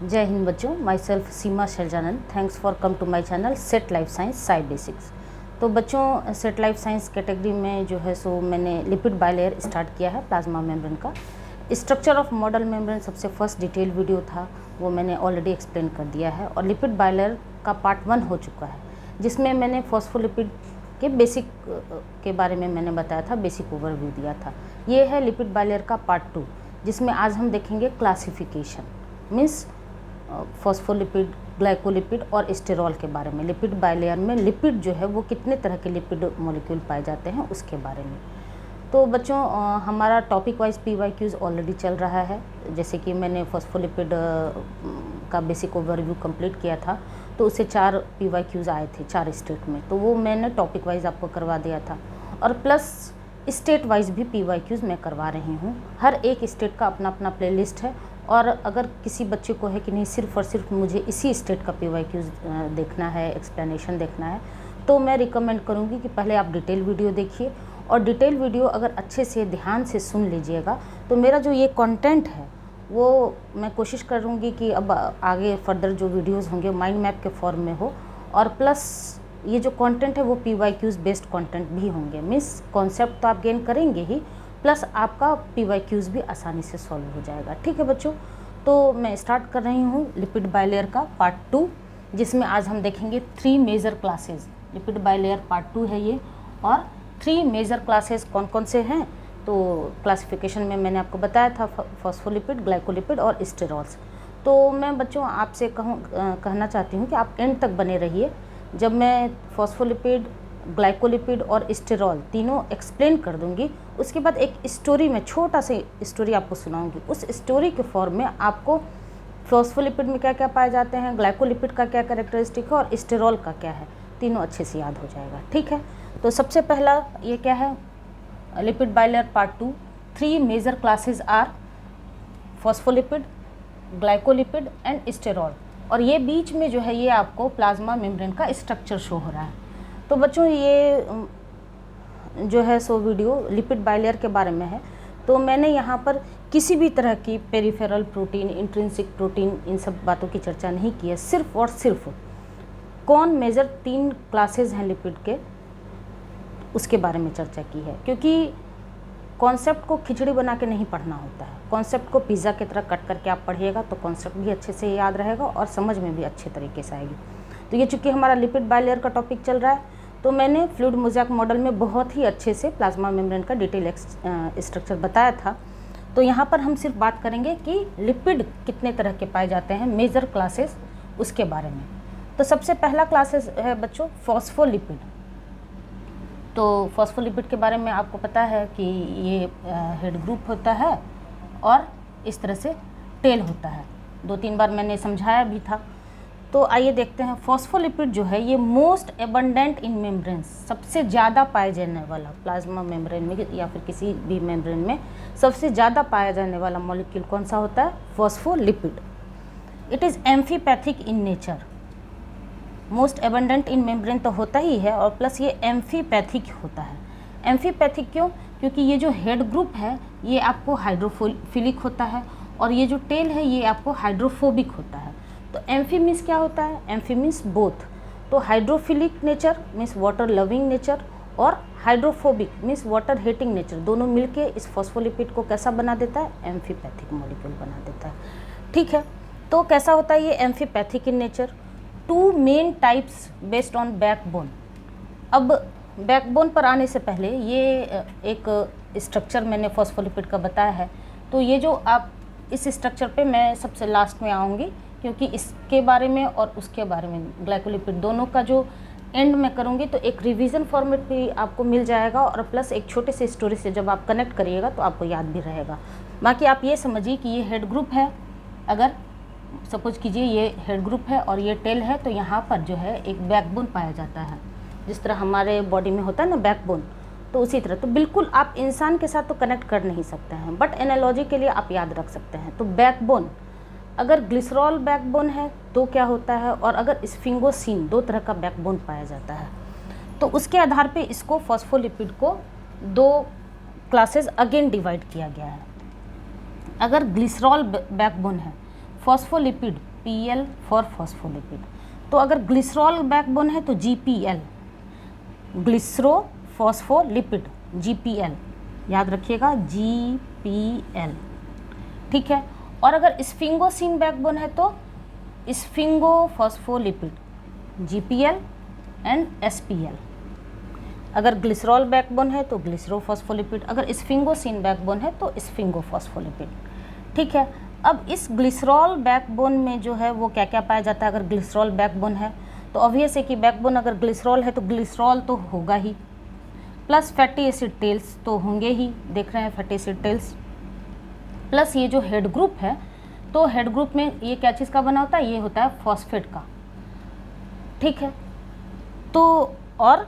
जय हिंद बच्चों, myself Seema Shailjanand. Thanks for come to my channel set life science Sai basics. तो बच्चों, सेट लाइफ साइंस कैटेगरी में जो है सो मैंने लिपिड बाइलेयर स्टार्ट किया है प्लाज्मा मेम्ब्रेन का। स्ट्रक्चर ऑफ मॉडल मेम्ब्रेन सबसे फर्स्ट डिटेल वीडियो था, वो मैंने ऑलरेडी एक्सप्लेन कर दिया है। और लिपिड बाइलेयर का पार्ट 1 हो चुका है, जिसमें मैंने फॉस्फोलिपिड के बेसिक के बारे में मैंने बताया था, बेसिक ओवरव्यू दिया था। ये है लिपिड बाइलेयर का पार्ट 2, जिसमें आज हम देखेंगे क्लासिफिकेशन, मीन्स फॉस्फोलिपिड, ग्लाइकोलिपिड और स्टेरॉल के बारे में। लिपिड बाइलेयर में लिपिड जो है वो कितने तरह के लिपिड मॉलिक्यूल पाए जाते हैं उसके बारे में। तो बच्चों, हमारा टॉपिक वाइज PYQs ऑलरेडी चल रहा है। जैसे कि मैंने फॉस्फोलिपिड का बेसिक ओवरव्यू कंप्लीट किया था, तो उससे 4 PYQs आए थे 4 स्टेट में, तो वो मैंने टॉपिक वाइज आपको करवा दिया था। और प्लस स्टेट वाइज भी PYQs मैं करवा रही हूँ। हर एक स्टेट का अपना अपना प्लेलिस्ट है, और अगर किसी बच्चे को है कि नहीं सिर्फ और सिर्फ मुझे इसी स्टेट का PYQs देखना है, एक्सप्लेनेशन देखना है, तो मैं रिकमेंड करूँगी कि पहले आप डिटेल वीडियो देखिए। और डिटेल वीडियो अगर अच्छे से ध्यान से सुन लीजिएगा तो मेरा जो ये कंटेंट है वो मैं कोशिश करूँगी कि अब आगे फर्दर जो वीडियोस होंगे माइंड मैप के फॉर्म में हो, और प्लस ये जो कंटेंट है वो PYQs बेस्ड कंटेंट भी होंगे। मीन्स कॉन्सेप्ट तो आप गेन करेंगे ही, प्लस आपका PYQs भी आसानी से सॉल्व हो जाएगा। ठीक है बच्चों, तो मैं स्टार्ट कर रही हूँ लिपिड बाइलेयर का पार्ट 2, जिसमें आज हम देखेंगे 3 major classes. Lipid bilayer part 2 है ये, और 3 मेजर क्लासेस कौन कौन से हैं, तो क्लासिफिकेशन में मैंने आपको बताया था फॉस्फोलिपिड, ग्लाइकोलिपिड और स्टेरॉल्स। तो मैं बच्चों आपसे कहना चाहती हूँ कि आप एंड तक बने रहिए। जब मैं फॉस्फोलिपिड, ग्लाइकोलिपिड और स्टेरॉल तीनों एक्सप्लेन कर दूंगी, उसके बाद एक स्टोरी में छोटा सा स्टोरी आपको सुनाऊंगी। उस स्टोरी के फॉर्म में आपको फॉस्फोलिपिड में क्या क्या पाए जाते हैं, ग्लाइकोलिपिड का क्या कैरेक्टरिस्टिक है और स्टेरॉल का क्या है, तीनों अच्छे से याद हो जाएगा। ठीक है, तो सबसे पहला ये क्या है, lipid bilayer part 2। 3 major classes are phospholipid, glycolipid and sterol. और ये बीच में जो है ये आपको प्लाज्मा मेम्ब्रेन का स्ट्रक्चर शो हो रहा है। तो बच्चों, ये जो है सो वीडियो लिपिड बाइलेयर के बारे में है। तो मैंने यहाँ पर किसी भी तरह की पेरिफेरल प्रोटीन, इंट्रिंसिक प्रोटीन, इन सब बातों की चर्चा नहीं की है। सिर्फ और सिर्फ कौन मेजर 3 क्लासेस हैं लिपिड के, उसके बारे में चर्चा की है। क्योंकि कॉन्सेप्ट को खिचड़ी बना के नहीं पढ़ना होता है, कॉन्सेप्ट को पिज़्ज़ा की तरह कट करके आप पढ़िएगा तो कॉन्सेप्ट भी अच्छे से याद रहेगा और समझ में भी अच्छे तरीके से आएगी। तो ये चूँकि हमारा लिपिड बाइलेयर का टॉपिक चल रहा है, तो मैंने फ्लूइड मोज़ेक मॉडल में बहुत ही अच्छे से प्लाज्मा मेम्ब्रेन का डिटेल स्ट्रक्चर बताया था। तो यहाँ पर हम सिर्फ बात करेंगे कि लिपिड कितने तरह के पाए जाते हैं, मेजर क्लासेस, उसके बारे में। तो सबसे पहला क्लासेस है बच्चों फॉस्फोलिपिड। तो फॉस्फोलिपिड के बारे में आपको पता है कि ये हेड ग्रुप होता है और इस तरह से टेल होता है। 2-3 बार मैंने समझाया भी था। तो आइए देखते हैं, फॉस्फोलिपिड जो है ये मोस्ट एबंडेंट इन मेम्ब्रेन, सबसे ज़्यादा पाए जाने वाला प्लाज्मा मेम्ब्रेन में या फिर किसी भी मेम्ब्रेन में सबसे ज़्यादा पाया जाने वाला मॉलिक्यूल कौन सा होता है, phospholipid. It is amphipathic in nature. Most abundant in membrane तो होता ही है, और प्लस ये एम्फीपैथिक होता है। एम्फीपैथिक क्यों? क्योंकि ये जो हेड ग्रुप है ये आपको हाइड्रोफिलिक होता है, और ये जो टेल है ये आपको हाइड्रोफोबिक होता है। तो एम्फी मीन्स क्या होता है, एम्फी मीन्स बोथ। तो hydrophilic nature means water loving nature, और hydrophobic means water hating nature, दोनों मिलके इस फॉस्फोलिपिड को कैसा बना देता है, एम्फीपैथिक मॉलिक्यूल बना देता है। ठीक है, तो कैसा होता है ये amphipathic in nature. 2 main types based on backbone. अब बैकबोन पर आने से पहले ये एक स्ट्रक्चर मैंने फॉस्फोलिपिड का बताया है। तो ये जो आप इस स्ट्रक्चर पे मैं सबसे लास्ट में आऊँगी, क्योंकि इसके बारे में और उसके बारे में ग्लाइकोलिपिड दोनों का जो एंड में करूँगी तो एक रिवीजन फॉर्मेट भी आपको मिल जाएगा, और प्लस एक छोटे से स्टोरी से जब आप कनेक्ट करिएगा तो आपको याद भी रहेगा। बाकी आप ये समझिए कि ये हेड ग्रुप है, अगर सपोज कीजिए ये हेड ग्रुप है और ये टेल है, तो यहाँ पर जो है एक बैकबोन पाया जाता है। जिस तरह हमारे बॉडी में होता है ना बैकबोन, तो उसी तरह। तो बिल्कुल आप इंसान के साथ तो कनेक्ट कर नहीं सकते हैं, बट एनालॉजी के लिए आप याद रख सकते हैं। तो बैकबोन, अगर ग्लिसरॉल बैकबोन है तो क्या होता है, और अगर स्फिंगोसिन, 2 तरह का बैकबोन पाया जाता है। तो उसके आधार पे इसको फॉस्फोलिपिड को 2 क्लासेस अगेन डिवाइड किया गया है। अगर ग्लिसरॉल बैकबोन है, फॉस्फोलिपिड PL फॉर फॉस्फोलिपिड। तो अगर ग्लिसरॉल बैकबोन है तो GPL, ग्लिसरो फॉस्फोलिपिड, GPL, याद रखिएगा GPL, ठीक है। और अगर स्फिंगोसिन बैकबोन है तो sphingo phospholipid, GPL and SPL। अगर ग्लिसरॉल बैकबोन है तो ग्लिसरोफॉस्फोलिपिड, अगर स्फिंगोसिन बैकबोन है तो स्फिंगोफॉस्फोलिपिड, ठीक है। अब इस ग्लिसरॉल बैकबोन में जो है वो क्या क्या पाया जाता है। अगर ग्लिसरॉल बैकबोन है तो ऑब्वियस है कि बैकबोन अगर ग्लिसरॉल है तो ग्लिसरॉल तो होगा ही, प्लस फैटी एसिड टेल्स तो होंगे ही, देख रहे हैं फैटी एसिड टेल्स, प्लस ये जो हेड ग्रुप है तो हेड ग्रुप में ये क्या चीज़ का बना होता है, ये होता है फॉस्फेट का, ठीक है। तो और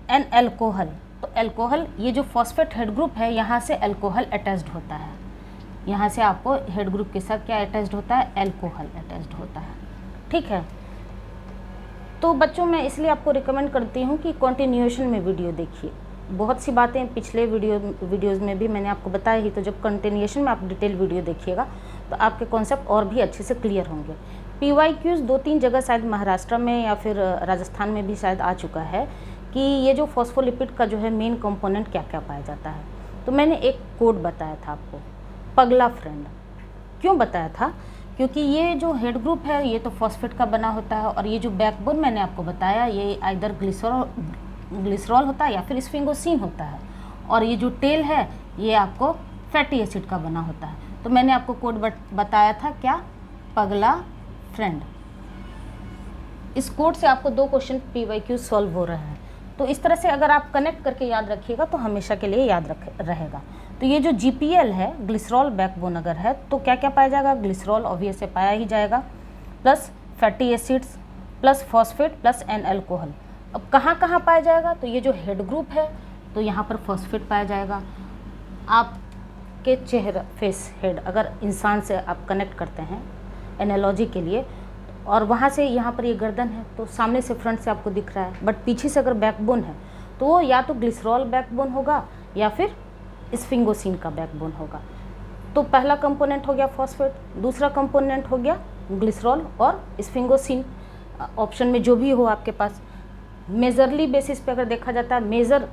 एन एल्कोहल, तो एल्कोहल, ये जो फॉस्फेट हेड ग्रुप है यहाँ से एल्कोहल अटैच्ड होता है, यहाँ से आपको हेड ग्रुप के साथ क्या अटैच्ड होता है, एल्कोहल अटैच्ड होता है, ठीक है। तो बच्चों मैं इसलिए आपको रिकमेंड करती हूँ कि कंटिन्यूएशन में वीडियो देखिए। बहुत सी बातें पिछले वीडियोज़ में भी मैंने आपको बताया ही, तो जब कंटिन्यूएशन में आप डिटेल वीडियो देखिएगा तो आपके कॉन्सेप्ट और भी अच्छे से क्लियर होंगे। PYQs 2-3 जगह शायद महाराष्ट्र में या फिर राजस्थान में भी शायद आ चुका है कि ये जो फॉस्फोलिपिड का जो है मेन कंपोनेंट क्या क्या पाया जाता है। तो मैंने एक कोड बताया था आपको, पगला फ्रेंड। क्यों बताया था, क्योंकि ये जो हेड ग्रुप है ये तो फॉस्फेट का बना होता है, और ये जो बैकबोन मैंने आपको बताया ये आइदर ग्लिसरॉल होता है या फिर स्फिंगोसिन होता है, और ये जो टेल है ये आपको फैटी एसिड का बना होता है। तो मैंने आपको कोड बताया था क्या, पगला फ्रेंड। इस कोड से आपको 2 क्वेश्चन PYQ सॉल्व हो रहे हैं। तो इस तरह से अगर आप कनेक्ट करके याद रखिएगा तो हमेशा के लिए याद रहेगा। तो ये जो GPL है, ग्लिसरॉल बैकबोन अगर है तो क्या क्या पाया जाएगा, ग्लिसरॉल ऑब्वियस से पाया ही जाएगा, plus fatty acids, plus phosphate, plus N alcohol. अब कहाँ कहाँ पाया जाएगा, तो ये जो हेड ग्रुप है तो यहाँ पर फॉस्फेट पाया जाएगा। आपके चेहरा, फेस, हेड, अगर इंसान से आप कनेक्ट करते हैं एनालॉजी के लिए, और वहाँ से यहाँ पर ये गर्दन है तो सामने से फ्रंट से आपको दिख रहा है, बट पीछे से अगर बैकबोन है तो वो या तो ग्लिसरॉल बैकबोन होगा या फिर स्फिंगोसिन का बैकबोन होगा। तो पहला कंपोनेंट हो गया फॉस्फेट, दूसरा कंपोनेंट हो गया ग्लिसरॉल और स्फिंगोसिन, ऑप्शन में जो भी हो आपके पास। मेजरली बेसिस पे अगर देखा जाता है, मेजर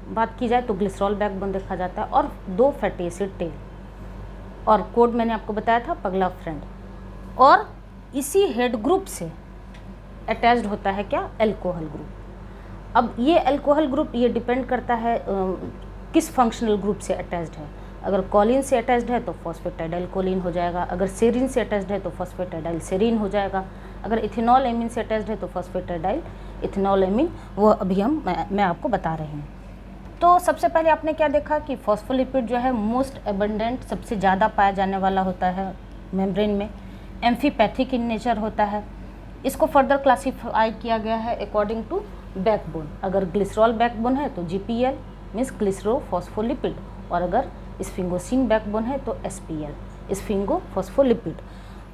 बात की जाए तो ग्लिसरॉल बैकबोन देखा जाता है और 2 फैटी एसिड टेल, और कोड मैंने आपको बताया था पगला फ्रेंड। और इसी हेड ग्रुप से अटैच्ड होता है क्या, एल्कोहल ग्रुप। अब ये एल्कोहल ग्रुप ये डिपेंड करता है किस फंक्शनल ग्रुप से अटैच्ड है। अगर कॉलिन से अटैच्ड है तो फॉस्फेटाइडाइल कोलिन हो जाएगा, अगर सेरीन से अटैच्ड है तो फॉस्फेटाइडाइल सेरीन हो जाएगा, अगर इथेनॉल एमीन से अटैच्ड है तो फॉस्फेटाइडाइल इथेनॉल एमीन, वो अभी मैं आपको बता रही हूँ। तो सबसे पहले आपने क्या देखा कि फॉस्फोलिपिड जो है मोस्ट एबंडेंट, सबसे ज़्यादा पाया जाने वाला होता है मेम्ब्रेन में, एम्फीपैथिक इन नेचर होता है। इसको फर्दर क्लासीफाई किया गया है अकॉर्डिंग टू बैकबोन। अगर ग्लिसरॉल बैकबोन है तो GPL मीन्स ग्लिसरोफॉस्फोलिपिड, और अगर स्फिंगोसिन बैकबोन है तो SPL स्फिंगोफॉस्फोलिपिड।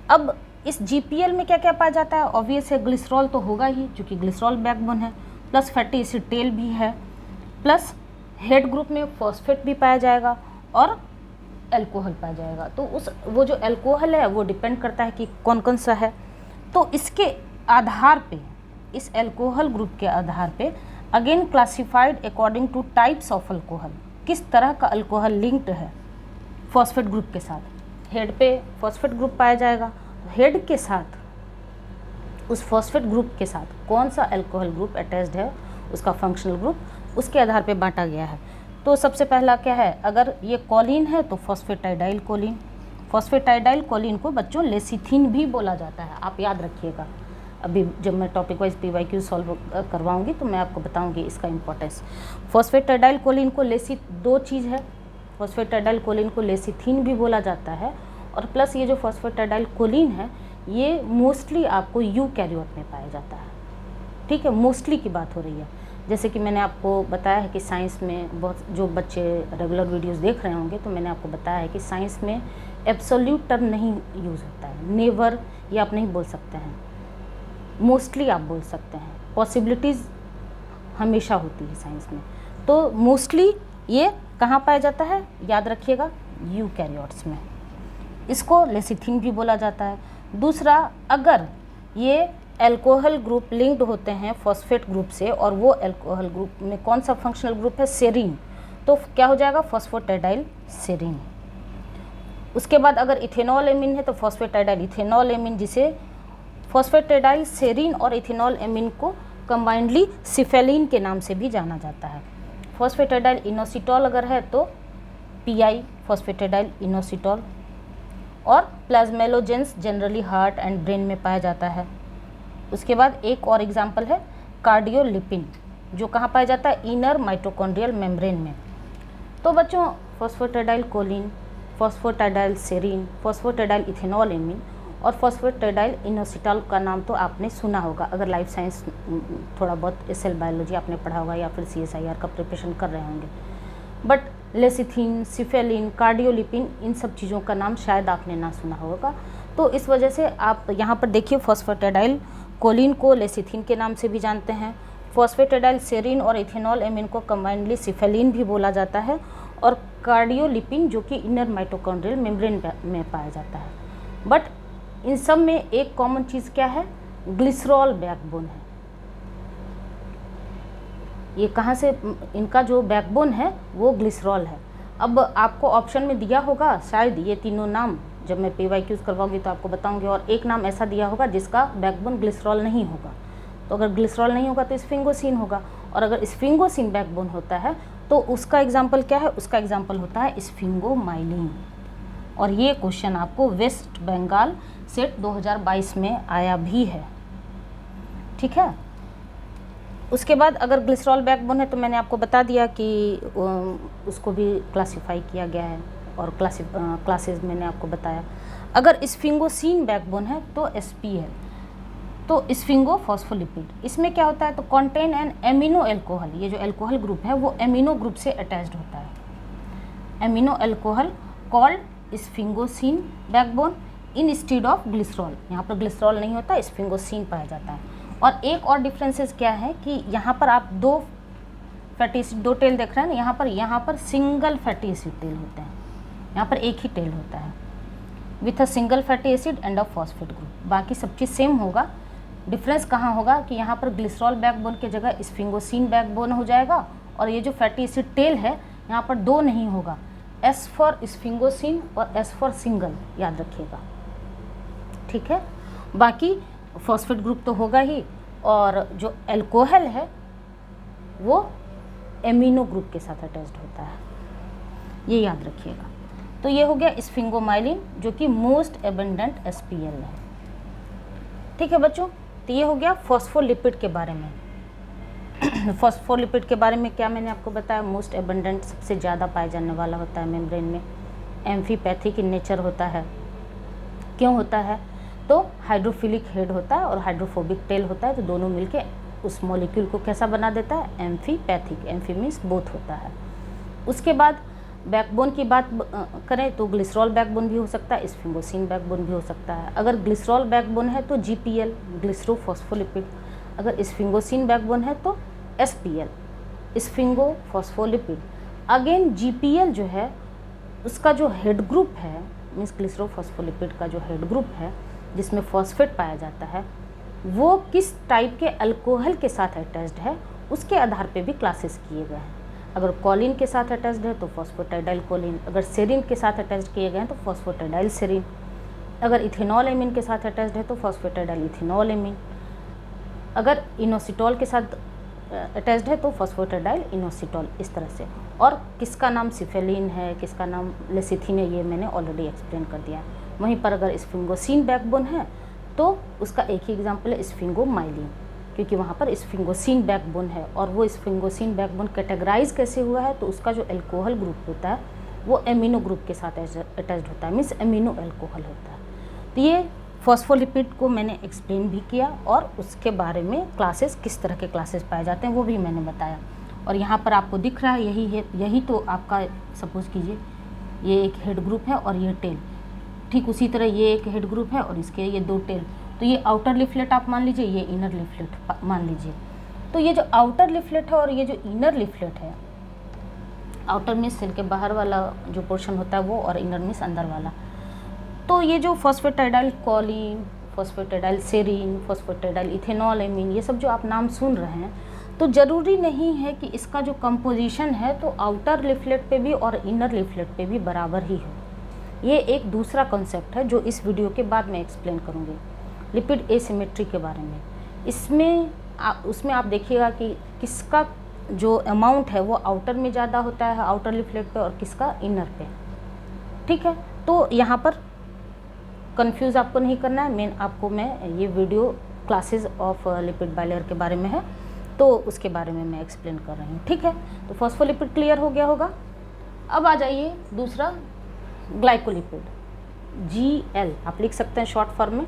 अब इस GPL में क्या क्या पाया जाता है, ऑब्वियस है ग्लिसरॉल तो होगा ही क्योंकि ग्लिसरॉल बैकबोन है, प्लस फैटी एसिड टेल भी है, प्लस हेड ग्रुप में फॉस्फेट भी पाया जाएगा और एल्कोहल पाया जाएगा। तो वो जो एल्कोहल है वो डिपेंड करता है कि कौन कौन सा है। तो इसके आधार पे, इस एल्कोहल ग्रुप के आधार पे again classified according two types of alcohol, किस तरह का अल्कोहल लिंक्ड है फॉस्फेट ग्रुप के साथ। हेड पे फॉस्फेट ग्रुप पाया जाएगा, हेड के साथ, उस फॉस्फेट ग्रुप के साथ कौन सा अल्कोहल ग्रुप अटैच्ड है, उसका फंक्शनल ग्रुप, उसके आधार पे बांटा गया है। तो सबसे पहला क्या है, अगर ये कॉलिन है तो फॉस्फेटाइडाइल कोलिन। फॉस्फेटाइडाइल कोलिन को बच्चों लेसिथिन भी बोला जाता है, आप याद रखिएगा। अभी जब मैं टॉपिक वाइज PYQ सॉल्व करवाऊंगी तो मैं आपको बताऊंगी इसका इंपॉर्टेंस। फॉस्फेटाइडाइल कोलिन को दो चीज़ है, फॉस्फेटाइडाइल कोलिन को लेसिथिन भी बोला जाता है, और प्लस ये जो फॉस्फेटाइडाइल कोलिन है ये मोस्टली आपको यूकैरियोट में पाया जाता है, ठीक है। मोस्टली की बात हो रही है, जैसे कि मैंने आपको बताया है कि साइंस में बहुत, जो बच्चे रेगुलर वीडियोस देख रहे होंगे तो मैंने आपको बताया है कि साइंस में एब्सोल्यूट टर्म नहीं यूज़ होता है, नेवर ये आप नहीं बोल सकते हैं, मोस्टली आप बोल सकते हैं, पॉसिबिलिटीज़ हमेशा होती है साइंस में। तो मोस्टली ये कहाँ पाया जाता है, याद रखिएगा यूकैरियोट्स में। इसको लेसिथिन भी बोला जाता है। दूसरा, अगर ये अल्कोहल ग्रुप लिंक्ड होते हैं फॉस्फेट ग्रुप से और वो अल्कोहल ग्रुप में कौन सा फंक्शनल ग्रुप है, सेरीन, तो क्या हो जाएगा, फॉस्फोटाइडाइल सेरीन। उसके बाद अगर इथेनॉल एमीन है तो फॉस्फेटाइडाइल इथेनॉल एमीन, जिसे फॉस्फेटाइडाइल सेरीन और इथेनॉल एमीन को कंबाइंडली सिफेलिन के नाम से भी जाना जाता है। फॉस्फेटाइडाइल इनोसिटॉल अगर है तो पीआई फॉस्फेटाइडाइल इनोसिटॉल। और plasmalogens generally heart and brain में पाया जाता है। उसके बाद एक और एग्जाम्पल है कार्डियोलिपिन, जो कहाँ पाया जाता है, इनर माइटोकॉन्ड्रियल मेम्ब्रेन में। तो बच्चों फॉस्फेटाइडाइल choline, phosphatidyl serine, फॉस्फेटाइडाइल ethanol amine और फॉस्फेटाइडाइल इनोसिटॉल का नाम तो आपने सुना होगा, अगर लाइफ साइंस थोड़ा बहुत सेल बायोलॉजी आपने पढ़ा होगा या फिर CSIR का प्रिपरेशन कर रहे होंगे। बट लेसिथिन, सिफेलिन, कार्डियोलिपिन, इन सब चीज़ों का नाम शायद आपने ना सुना होगा। तो इस वजह से आप यहाँ पर देखिए, फॉस्फेटाइडाइल कोलिन को लेसिथिन के नाम से भी जानते हैं, फॉस्फेटाइडाइल सेरीन और इथेनॉल एमीन को कंबाइंडली सिफेलिन भी बोला जाता है, और कार्डियोलिपिन जो कि इनर माइटोकॉन्ड्रियल मेम्ब्रेन में पाया जाता है। बट इन सब में एक कॉमन चीज़ क्या है, ग्लिसरॉल बैकबोन है। ये कहाँ से, इनका जो बैकबोन है वो ग्लिसरॉल है। अब आपको ऑप्शन में दिया होगा शायद ये तीनों नाम, जब मैं PYQs करवाऊंगी तो आपको बताऊंगी, और एक नाम ऐसा दिया होगा जिसका बैकबोन ग्लिसरॉल नहीं होगा। तो अगर ग्लिसरॉल नहीं होगा तो स्फिंगोसिन होगा, और अगर स्फिंगोसिन बैकबोन होता है तो उसका एग्जाम्पल क्या है, उसका एग्जाम्पल होता है स्फिंगोमाइलिन। और ये क्वेश्चन आपको वेस्ट बंगाल सेट 2022 में आया भी है, ठीक है। उसके बाद अगर ग्लिसरॉल बैकबोन है तो मैंने आपको बता दिया कि उसको भी क्लासिफाई किया गया है, और क्लासेस मैंने आपको बताया। अगर स्फिंगोसिन बैकबोन है तो SPL, तो स्फिंगोफॉस्फोलिपिड, इसमें क्या होता है, तो कंटेन एन एमिनो एल्कोहल, ये जो एल्कोहल ग्रुप है वो एमिनो ग्रुप से अटैच्ड होता है, amino alcohol called sphingosine backbone instead of glycerol. यहाँ पर ग्लिसरॉल नहीं होता, स्फिंगोसिन पाया जाता है। और एक और डिफरेंसेस क्या है कि यहाँ पर आप दो फैटी एसिड, दो टेल देख रहे हैं ना, यहाँ पर सिंगल फैटी एसिड टेल होते हैं, यहाँ पर एक ही टेल होता है with a single fatty acid and a phosphate group. बाकी सब चीज़ सेम होगा, डिफरेंस कहाँ होगा कि यहाँ पर ग्लिसरॉल बैकबोन की जगह स्फिंगोसिन बैकबोन हो जाएगा, और ये जो फैटी एसिड टेल है यहाँ पर दो नहीं होगा, S फॉर स्फिंगोसिन और S फॉर सिंगल, याद रखिएगा, ठीक है। बाकी फॉस्फेट ग्रुप तो होगा ही, और जो अल्कोहल है वो एमिनो ग्रुप के साथ अटैच्ड होता है, ये याद रखिएगा। तो ये हो गया स्फिंगोमाइलिन जो कि मोस्ट एबंडेंट SPL है, ठीक है बच्चों। तो ये हो गया फॉस्फोलिपिड के बारे में। फॉस्फोलिपिड के बारे में क्या मैंने आपको बताया, मोस्ट एबंडेंट, सबसे ज़्यादा पाया जाने वाला होता है मेम्ब्रेन में, एम्फीपैथिक इन नेचर होता है। क्यों होता है, तो हाइड्रोफिलिक हेड होता है और हाइड्रोफोबिक टेल होता है, तो दोनों मिलके उस मॉलिक्यूल को कैसा बना देता है, एम्फीपैथिक, एम्फी मीन्स बोथ होता है। उसके बाद बैकबोन की बात करें तो ग्लिसरॉल बैकबोन भी हो सकता है, स्फिंगोसिन बैकबोन भी हो सकता है। अगर ग्लिसरॉल बैकबोन है तो GPL, ग्लिसरोफॉस्फोलिपिड। अगर स्फिंगोसिन बैकबोन है तो SPL, स्फिंगोफॉस्फोलिपिड। अगेन GPL जो है उसका जो हेड ग्रुप है, मीन्स ग्लिसरोफॉस्फोलिपिड का जो हेड ग्रुप है जिसमें फॉस्फेट पाया जाता है, वो किस टाइप के अल्कोहल के साथ अटैच्ड है उसके आधार पे भी क्लासेस किए गए हैं। अगर कोलिन के साथ अटैच्ड है तो फॉस्फेटाइडाइल कोलिन, अगर सेरीन के साथ अटैच्ड किए गए हैं तो फॉस्फेटाइडाइल सेरीन, अगर इथेनॉल एमीन के साथ अटैच्ड है तो फॉस्फेटाइडाइल इथेनॉल एमीन, अगर इनोसिटॉल के साथ अटैच्ड है तो फॉस्फेटाइडाइल इनोसिटॉल, इस तरह से। और किसका नाम सिफेलिन है, किसका नाम लेसिथिन है, ये मैंने ऑलरेडी एक्सप्लेन कर दिया। वहीं पर अगर स्फिंगोसिन बैकबोन है तो उसका एक ही एग्जाम्पल है स्फिंगोमाइलिन, क्योंकि वहाँ पर स्फिंगोसिन बैकबोन है। और वो स्फिंगोसिन बैकबोन कैटेगराइज कैसे हुआ है, तो उसका जो अल्कोहल ग्रुप होता है वो एमिनो ग्रुप के साथ अटैच्ड होता है, मीन्स एमिनो अल्कोहल होता है। तो ये फॉस्फोलिपिड को मैंने एक्सप्लेन भी किया, और उसके बारे में क्लासेस, किस तरह के क्लासेस पाए जाते हैं वो भी मैंने बताया। और यहाँ पर आपको दिख रहा है यही है, यही तो आपका, सपोज कीजिए ये एक हेड ग्रुप है और ये टेल, ठीक उसी तरह ये एक हेड ग्रुप है और इसके ये दो टेल, तो ये आउटर लिफलेट आप मान लीजिए, ये इनर लिफलेट मान लीजिए। तो ये जो आउटर लिफलेट है और ये जो इनर लिफलेट है, आउटर मीन्स सेल के बाहर वाला जो पोर्शन होता है वो, और इनर मीन्स अंदर वाला, तो ये जो फॉस्फेटाइडाइल choline, phosphatidyl serine, फॉस्फेटाइडाइल ethanol amine, ये सब जो आप नाम सुन रहे हैं, तो ज़रूरी नहीं है कि इसका जो कंपोजिशन है तो आउटर लीफलेट पे भी और इनर लीफलेट पे भी बराबर ही हो। ये एक दूसरा कॉन्सेप्ट है जो इस वीडियो के बाद में एक्सप्लेन करूँगी, लिपिड एसिमेट्री के बारे में। उसमें आप देखिएगा कि किसका जो अमाउंट है वो आउटर में ज़्यादा होता है, आउटर लीफलेट पे, और किसका इनर पे। ठीक है, तो यहाँ पर कंफ्यूज आपको नहीं करना है। मैं ये video classes of lipid bilayer के बारे में है, तो उसके बारे में मैं एक्सप्लेन कर रही हूँ। ठीक है, तो फॉस्फोलिपिड क्लियर हो गया होगा। अब आ जाइए दूसरा, ग्लाइकोलिपिड, GL आप लिख सकते हैं शॉर्ट फॉर्म में।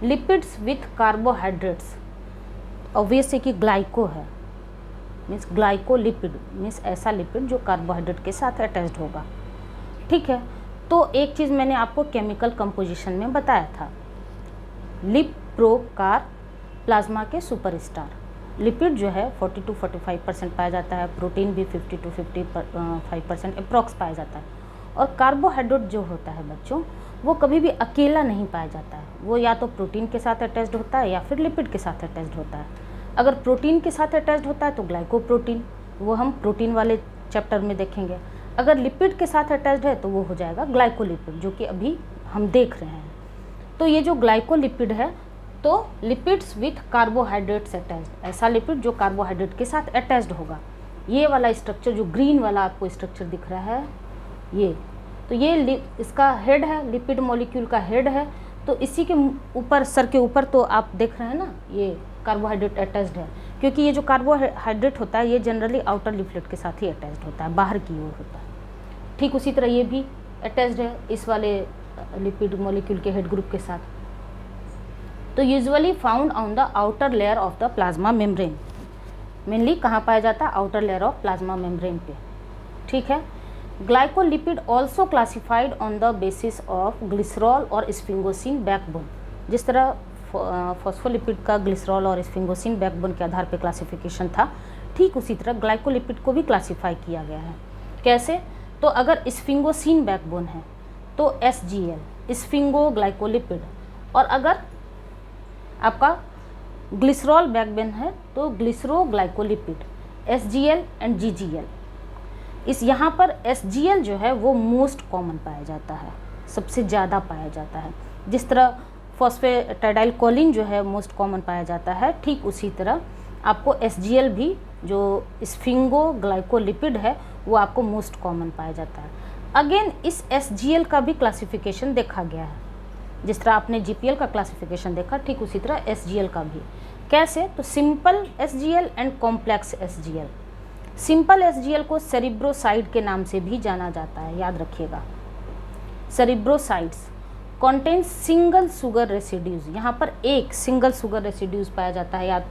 लिपिड्स विथ कार्बोहाइड्रेट्स, ऑब्वियस है कि ग्लाइको है, मीन्स ग्लाइकोलिपिड मीन्स ऐसा लिपिड जो कार्बोहाइड्रेट के साथ अटैच्ड होगा। ठीक है, तो एक चीज़ मैंने आपको केमिकल कंपोजिशन में बताया था, लिप्रोकार प्लाज्मा के सुपरस्टार। लिपिड जो है 40 to 45% पाया जाता है, प्रोटीन भी 50 to 55% अप्रॉक्स पाया जाता है, और कार्बोहाइड्रेट जो होता है बच्चों, वो कभी भी अकेला नहीं पाया जाता है। वो या तो प्रोटीन के साथ अटैच्ड होता है या फिर लिपिड के साथ अटैच्ड होता है। अगर प्रोटीन के साथ अटैच्ड होता है तो ग्लाइकोप्रोटीन, वो हम प्रोटीन वाले चैप्टर में देखेंगे। अगर लिपिड के साथ अटैच्ड है तो वो हो जाएगा ग्लाइकोलिपिड, जो कि अभी हम देख रहे हैं। तो ये जो ग्लाइकोलिपिड है, तो लिपिड्स विथ कार्बोहाइड्रेट्स अटैच्ड, ऐसा लिपिड जो कार्बोहाइड्रेट के साथ अटैच्ड होगा। ये वाला स्ट्रक्चर जो ग्रीन वाला आपको स्ट्रक्चर दिख रहा है, ये तो ये इसका हेड है, लिपिड मॉलिक्यूल का हेड है। तो इसी के ऊपर, सर के ऊपर तो आप देख रहे हैं ना, ये कार्बोहाइड्रेट अटैच्ड है, क्योंकि ये जो कार्बोहाइड्रेट होता है ये जनरली आउटर लीफलेट के साथ ही अटैच्ड होता है, बाहर की ओर होता है। ठीक उसी तरह ये भी अटैच्ड है इस वाले लिपिड मॉलिक्यूल के हेड ग्रुप के साथ। तो usually found on the outer layer of the plasma membrane, mainly कहाँ पाया जाता है, outer layer of plasma membrane पे। ठीक है, glycolipid also classified on the basis of glycerol और स्फिंगोसिन बैकबोन। जिस तरह फॉस्फोलिपिड का ग्लिसरॉल और स्फिंगोसिन बैकबोन के आधार पर क्लासिफिकेशन था, ठीक उसी तरह ग्लाइकोलिपिड को भी क्लासिफाई किया गया है। कैसे? तो अगर स्फिंगोसिन बैकबोन है तो SGL, स्फिंगो ग्लाइकोलिपिड, और अगर आपका ग्लिसरॉल बैकबोन है तो ग्लिसरो ग्लाइकोलिपिड, SGL एंड GGL। इस यहाँ पर SGL जो है वो मोस्ट कॉमन पाया जाता है, सबसे ज़्यादा पाया जाता है। जिस तरह फॉस्फेटाइडाइल कोलिन जो है मोस्ट कॉमन पाया जाता है, ठीक उसी तरह आपको SGL भी, जो स्फिंगो ग्लाइकोलिपिड है, वो आपको मोस्ट कॉमन पाया जाता है। अगेन इस SGL का भी क्लासिफिकेशन देखा गया है, जिस तरह आपने GPL का क्लासिफिकेशन देखा, ठीक उसी तरह SGL का भी। कैसे? तो simple SGL and complex SGL। Simple SGL को सेरिब्रोसाइड के नाम से भी जाना जाता है, याद रखिएगा। सेरिब्रोसाइड्स कॉन्टेन सिंगल सुगर रेसिड्यूज, यहाँ पर एक सिंगल सुगर रेसिड्यूज पाया जाता है, या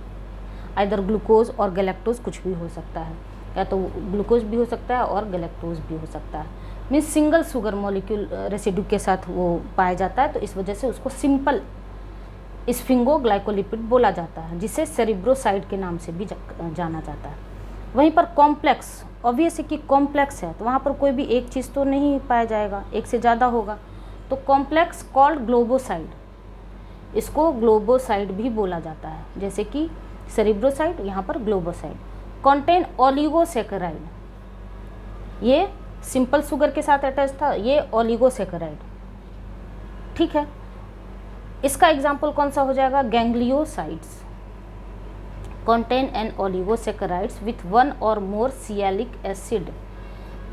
आइदर ग्लूकोज और गैलेक्टोज, कुछ भी हो सकता है, या तो ग्लूकोज भी हो सकता है और गैलेक्टोज भी हो सकता है। Means single sugar molecule residue के साथ वो पाया जाता है, तो इस वजह से उसको सिंपल स्फिंगो ग्लाइकोलिपिड बोला जाता है, जिसे सेरिब्रोसाइड के नाम से भी जाना जाता है। वहीं पर कॉम्प्लेक्स, ऑब्वियस है कि कॉम्प्लेक्स है तो वहाँ पर कोई भी एक चीज़ तो नहीं पाया जाएगा, एक से ज़्यादा होगा। तो कॉम्प्लेक्स कॉल्ड ग्लोबोसाइड, इसको ग्लोबोसाइड भी बोला जाता है, जैसे कि सेरिब्रोसाइड, यहाँ पर ग्लोबोसाइड। कॉन्टेन ओलिगोसेकेराइड, ये सिंपल शुगर के साथ अटैच था, ये ओलिगोसेकेराइड। ठीक है, इसका एग्जाम्पल कौन सा हो जाएगा? Gangliosides contain an oligosaccharides with one or more sialic acid।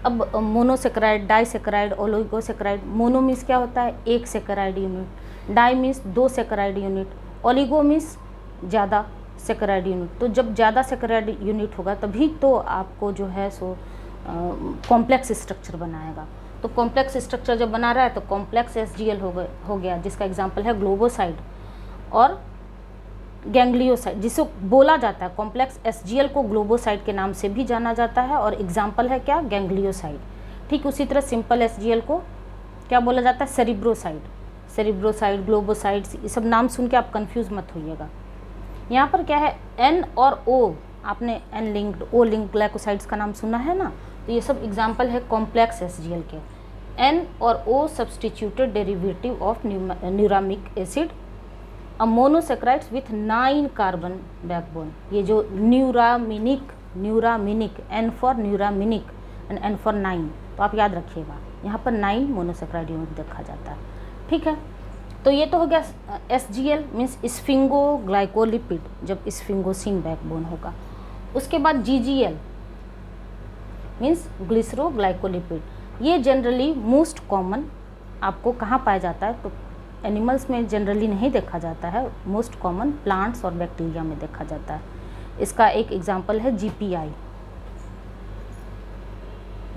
अब monosaccharide, disaccharide, oligosaccharide. Mono means क्या होता है? एक saccharide unit, di means 2 saccharide unit, oligo means ज़्यादा सेक्राइड यूनिट। तो जब ज़्यादा सेक्राइड यूनिट होगा तभी तो आपको जो है सो कॉम्प्लेक्स स्ट्रक्चर बनाएगा। तो कॉम्प्लेक्स स्ट्रक्चर जब बना रहा है तो कॉम्प्लेक्स SGL हो गया, जिसका एग्जाम्पल है ग्लोबोसाइड और गैंग्लियोसाइड, जिसे बोला जाता है कॉम्प्लेक्स SGL को ग्लोबोसाइड के नाम से भी जाना जाता है, और एग्जाम्पल है क्या? गैंग्लियोसाइड। ठीक उसी तरह सिंपल SGL को क्या बोला जाता है? सेरिब्रोसाइड। सेरिब्रोसाइड, ग्लोबोसाइड्स, ये सब नाम सुन के आप कंफ्यूज मत होइएगा। यहाँ पर क्या है? N और O, आपने N linked, O linked glycosides का नाम सुना है ना, तो ये सब एग्जाम्पल है कॉम्प्लेक्स SGL के। N और O substituted derivative of neuramic acid, a monosaccharides with 9 carbon backbone. ये जो neuraminic N for neuraminic and N for 9, तो आप याद रखिएगा यहाँ पर 9 मोनोसेक्राइड यूनिट देखा जाता है। ठीक है, तो ये तो हो गया SGL मीन्स स्फिंगोग्लाइकोलिपिड, जब स्फिंगोसिन बैकबोन होगा। उसके बाद GGL मीन्स ग्लिसरोग्लाइकोलिपिड। ये जनरली मोस्ट कॉमन आपको कहाँ पाया जाता है, तो एनिमल्स में जनरली नहीं देखा जाता है, मोस्ट कॉमन प्लांट्स और बैक्टीरिया में देखा जाता है। इसका एक एग्जांपल है GPI,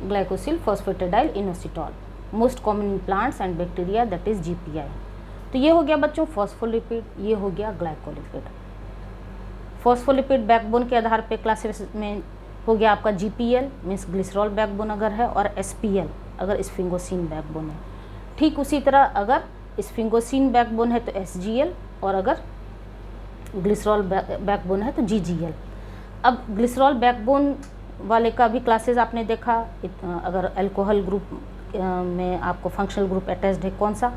glycosyl phosphatidyl inositol, most common in plants and bacteria, that is GPI। तो ये हो गया बच्चों फॉस्फोलिपिड, ये हो गया ग्लाइकोलिपिड। फॉस्फोलिपिड बैकबोन के आधार पे क्लासेस में हो गया आपका GPL मीन्स ग्लिसरॉल बैकबोन अगर है, और SPL अगर स्फिंगोसिन बैकबोन है। ठीक उसी तरह अगर स्फिंगोसिन बैकबोन है तो SGL, और अगर ग्लिसरॉल बैकबोन है तो GGL। अब ग्लिसरॉल बैकबोन वाले का भी क्लासेस आपने देखा, अगर अल्कोहल ग्रुप में आपको फंक्शनल ग्रुप अटैच्ड है कौन सा,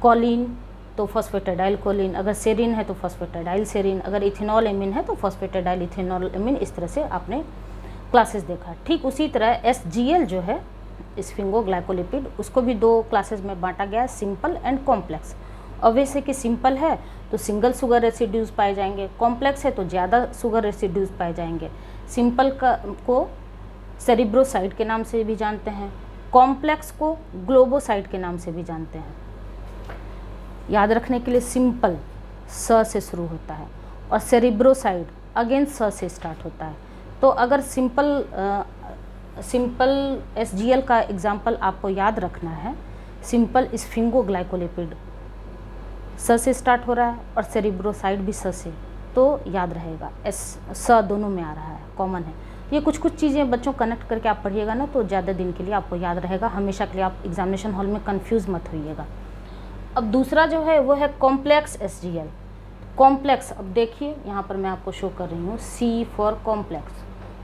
कॉलिन तो फॉस्फेटाइल कोलिन, अगर सेरिन है तो फॉस्फेटाइल सेरिन, अगर इथेनॉल एमिन है तो फॉस्फेटाइल इथेनॉल एमिन। इस तरह से आपने क्लासेस देखा। ठीक उसी तरह SGL जो है स्फिंगोग्लाइकोलिपिड, उसको भी 2 क्लासेस में बांटा गया है, सिंपल एंड कॉम्प्लेक्स। अब वैसे कि सिंपल है तो सिंगल शुगर रेसिड्यूज पाए जाएंगे, कॉम्प्लेक्स है तो ज़्यादा शुगर रेसिड्यूज पाए जाएंगे। सिंपल को सेरिब्रोसाइड के नाम से भी जानते हैं, कॉम्प्लेक्स को ग्लोबोसाइड के नाम से भी जानते हैं। याद रखने के लिए सिंपल स से शुरू होता है और सेरिब्रोसाइड अगेन स से स्टार्ट होता है। तो अगर सिंपल SGL का एग्जाम्पल आपको याद रखना है, सिंपल स्फिंगोग्लाइकोलिपिड स से स्टार्ट हो रहा है और सेरिब्रोसाइड भी स से, तो याद रहेगा स दोनों में आ रहा है, कॉमन है। ये कुछ चीज़ें बच्चों कनेक्ट करके आप पढ़िएगा ना तो ज़्यादा दिन के लिए आपको याद रहेगा, हमेशा के लिए आप एग्जामिनेशन हॉल में कंफ्यूज मत होइएगा। अब दूसरा जो है वो है कॉम्प्लेक्स SGL। कॉम्प्लेक्स, अब देखिए यहाँ पर मैं आपको शो कर रही हूँ, C फॉर कॉम्प्लेक्स,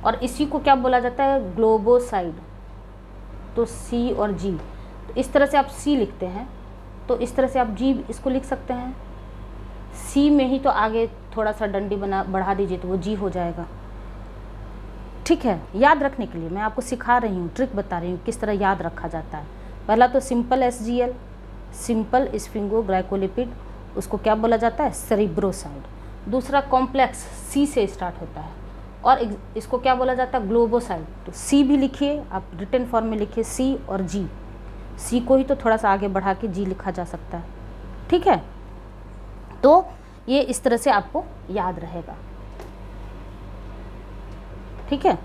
और इसी को क्या बोला जाता है, ग्लोबोसाइड। तो C और G, तो इस तरह से आप C लिखते हैं, तो इस तरह से आप G इसको लिख सकते हैं। C में ही तो आगे थोड़ा सा डंडी बढ़ा दीजिए तो वो G हो जाएगा। ठीक है, याद रखने के लिए मैं आपको सिखा रही हूँ, ट्रिक बता रही हूँ किस तरह याद रखा जाता है। पहला तो सिंपल SGL, सिंपल स्फिंगोग्लाइकोलिपिड, उसको क्या बोला जाता है, सेरिब्रोसाइड। दूसरा कॉम्प्लेक्स C से स्टार्ट होता है और इसको क्या बोला जाता है, ग्लोबोसाइड। तो C भी लिखिए आप, रिटन फॉर्म में लिखिए C और G, C को ही तो थोड़ा सा आगे बढ़ा के G लिखा जा सकता है। ठीक है, तो ये इस तरह से आपको याद रहेगा। ठीक है,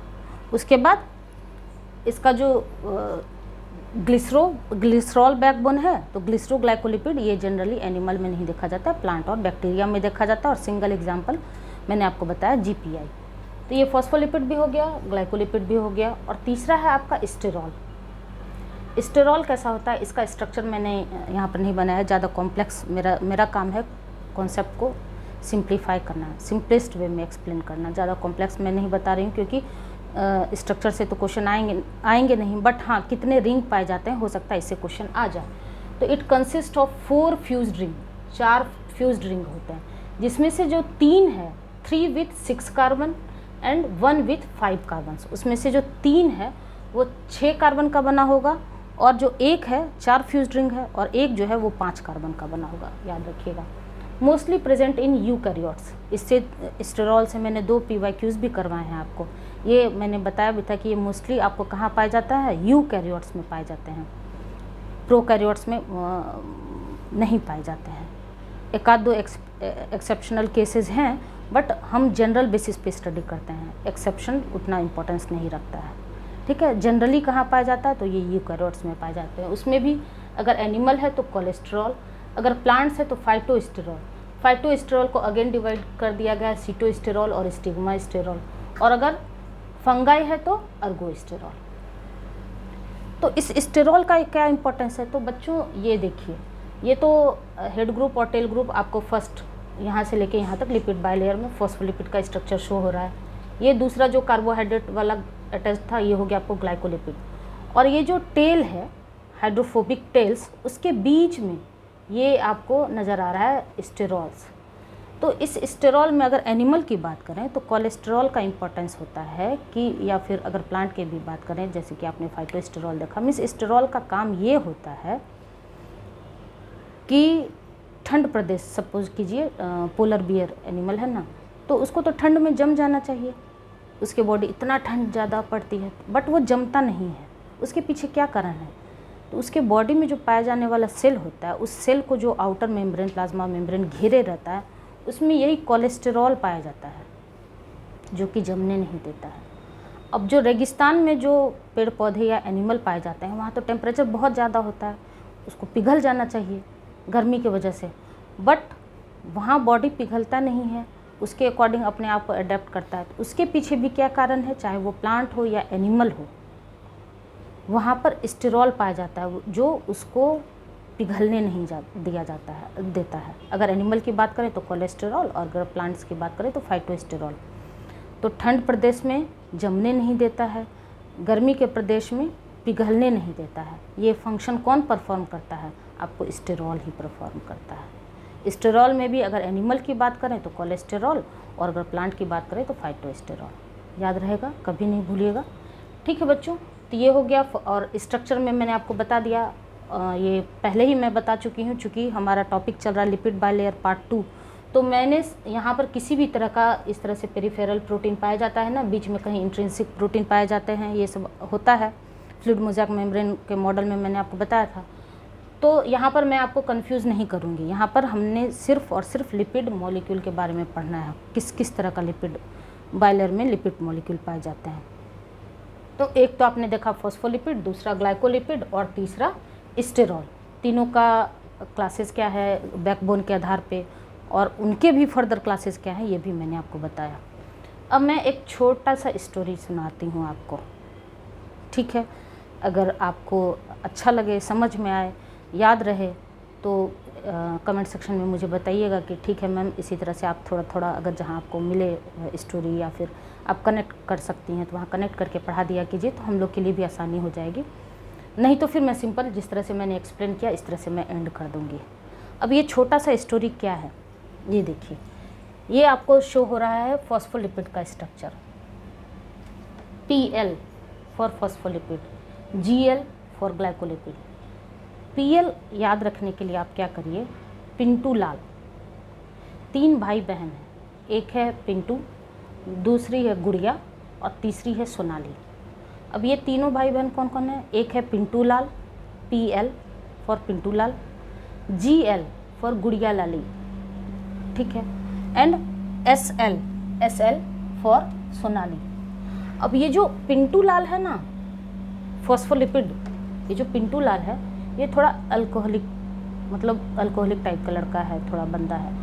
उसके बाद इसका जो ग्लिसरॉल बैकबोन है, तो ग्लिसरोग्लाइकोलिपिड ये जनरली एनिमल में नहीं देखा जाता है, प्लांट और बैक्टीरिया में देखा जाता है। और सिंगल एग्जांपल मैंने आपको बताया GPI। तो ये फॉस्फोलिपिड भी हो गया, ग्लाइकोलिपिड भी हो गया। और तीसरा है आपका स्टेरॉल। स्टेरॉल कैसा होता है, इसका स्ट्रक्चर मैंने यहाँ पर नहीं बनाया, ज़्यादा कॉम्प्लेक्स मेरा काम है कॉन्सेप्ट को सिंप्लीफाई करना, सिंपलेस्ट वे में एक्सप्लेन करना। ज़्यादा कॉम्प्लेक्स मैं नहीं बता रही हूँ क्योंकि स्ट्रक्चर से तो क्वेश्चन आएंगे नहीं, बट हाँ कितने रिंग पाए जाते हैं हो सकता है इससे क्वेश्चन आ जाए। तो it consist of 4 fused ring, 4 fused ring होते हैं, जिसमें से जो 3 है 3 with 6 carbon and 1 with 5 carbon, उसमें से जो 3 है वो 6 कार्बन का बना होगा, और जो 1 है 4 फ्यूज्ड रिंग है, और 1 जो है वो 5 कार्बन का बना होगा, याद रखिएगा। Mostly present in eukaryotes. इससे स्टेरॉल से मैंने 2 PYQs भी करवाए हैं आपको। ये मैंने बताया भी था कि ये मोस्टली आपको कहाँ पाया जाता है, यूकैरियोट्स में पाए जाते हैं, प्रोकैरियोट्स में नहीं पाए जाते हैं। एक आध 2 एक्सेप्शनल केसेस हैं, बट हम जनरल बेसिस पे स्टडी करते हैं, एक्सेप्शन उतना इम्पोर्टेंस नहीं रखता है। ठीक है, जनरली कहाँ पाया जाता है, तो ये यूकैरियोट्स में पाए जाते हैं। उसमें भी अगर एनिमल है तो कोलेस्ट्रॉल, अगर प्लांट्स है तो फाइटोस्टेरॉल। फाइटोस्टेरॉल को अगेन डिवाइड कर दिया गया है सिटोस्टेरॉल और स्टिग्मास्टेरॉल, और अगर फंगाई है तो अर्गोस्टेरॉल। तो इस स्टेरॉल का क्या इंपॉर्टेंस है, तो बच्चों ये देखिए, ये तो हेड ग्रुप और टेल ग्रुप आपको फर्स्ट यहाँ से लेके यहाँ तक लिपिड बाइलेयर में फॉस्फोलिपिड का स्ट्रक्चर शो हो रहा है। ये दूसरा जो कार्बोहाइड्रेट वाला अटैच था ये हो गया आपको ग्लाइकोलिपिड, और ये जो टेल है हाइड्रोफोबिक टेल्स, उसके बीच में ये आपको नज़र आ रहा है स्टेरॉल्स। तो इस स्टेरॉल में अगर एनिमल की बात करें तो कोलेस्टेरॉल का इम्पोर्टेंस होता है कि, या फिर अगर प्लांट की भी बात करें जैसे कि आपने फाइटोस्टेरॉल देखा, मीन्स स्टेरॉल का काम ये होता है कि ठंड प्रदेश, सपोज कीजिए पोलर बियर एनिमल है ना, तो उसको तो ठंड में जम जाना चाहिए, उसके बॉडी इतना ठंड ज़्यादा पड़ती है, बट वो जमता नहीं है। उसके पीछे क्या कारण है? तो उसके बॉडी में जो पाया जाने वाला सेल होता है, उस सेल को जो आउटर मेम्ब्रेन, प्लाज्मा मेम्ब्रेन घेरे रहता है, उसमें यही कोलेस्टेरॉल पाया जाता है जो कि जमने नहीं देता है। अब जो रेगिस्तान में जो पेड़ पौधे या एनिमल पाए जाते हैं, वहाँ तो टेम्परेचर बहुत ज़्यादा होता है, उसको पिघल जाना चाहिए गर्मी की वजह से, बट वहाँ बॉडी पिघलता नहीं है, उसके अकॉर्डिंग अपने आप को अडेप्ट करता है। तो उसके पीछे भी क्या कारण है, चाहे वो प्लांट हो या एनिमल हो, वहाँ पर स्टेरॉल पाया जाता है जो उसको पिघलने नहीं देता है। अगर एनिमल की बात करें तो कोलेस्टेरॉल, और अगर प्लांट्स की बात करें तो फाइटोस्टेरॉल। तो ठंड प्रदेश में जमने नहीं देता है, गर्मी के प्रदेश में पिघलने नहीं देता है। ये फंक्शन कौन परफॉर्म करता है? आपको स्टेरॉल ही परफॉर्म करता है। स्टेरॉल में भी अगर एनिमल की बात करें तो कोलेस्टेरॉल, और अगर प्लांट की बात करें तो फाइटोस्टेरॉल। याद रहेगा, कभी नहीं भूलिएगा। ठीक है बच्चों, तो ये हो गया। और स्ट्रक्चर में मैंने आपको बता दिया, ये पहले ही मैं बता चुकी हूँ, चूँकि हमारा टॉपिक चल रहा है लिपिड बायलेयर पार्ट 2। तो मैंने यहाँ पर किसी भी तरह का इस तरह से पेरिफेरल प्रोटीन पाया जाता है ना, बीच में कहीं इंट्रिंसिक प्रोटीन पाए जाते हैं, ये सब होता है। फ्लूइड मोज़ेक मेम्ब्रेन के मॉडल में मैंने आपको बताया था। तो यहाँ पर मैं आपको कंफ्यूज नहीं करूँगी। यहाँ पर हमने सिर्फ और सिर्फ लिपिड मॉलिक्यूल के बारे में पढ़ना है, किस किस तरह का लिपिड बायलेयर में लिपिड मॉलिक्यूल पाए जाते हैं। तो एक तो आपने देखा फॉस्फोलिपिड, दूसरा ग्लाइकोलिपिड, और तीसरा स्टेरॉल। तीनों का क्लासेस क्या है बैकबोन के आधार पे, और उनके भी फर्दर क्लासेस क्या है, ये भी मैंने आपको बताया। अब मैं एक छोटा सा स्टोरी सुनाती हूँ आपको, ठीक है? अगर आपको अच्छा लगे, समझ में आए, याद रहे, तो कमेंट सेक्शन में मुझे बताइएगा कि ठीक है मैम, इसी तरह से आप थोड़ा थोड़ा अगर जहाँ आपको मिले स्टोरी या फिर आप कनेक्ट कर सकती हैं तो वहाँ कनेक्ट करके पढ़ा दिया कीजिए, तो हम लोग के लिए भी आसानी हो जाएगी। नहीं तो फिर मैं सिंपल जिस तरह से मैंने एक्सप्लेन किया इस तरह से मैं एंड कर दूँगी। अब ये छोटा सा स्टोरी क्या है, ये देखिए। ये आपको शो हो रहा है फॉस्फोलिपिड का structure. PL for phospholipid, GL for glycolipid. PL याद रखने के लिए आप क्या करिए, पिंटू लाल। 3 भाई बहन हैं, एक है पिंटू, दूसरी है गुड़िया, और तीसरी है सोनाली। अब ये तीनों भाई बहन कौन कौन है? एक है पिंटू लाल, PL for Pintu Lal, GL for गुड़िया लाली, ठीक है, एंड SL फॉर सोनाली। अब ये जो पिंटू लाल है ना, फॉस्फोलिपिड, ये जो पिंटू लाल है, ये थोड़ा अल्कोहलिक, मतलब अल्कोहलिक टाइप का लड़का है, थोड़ा बंदा है।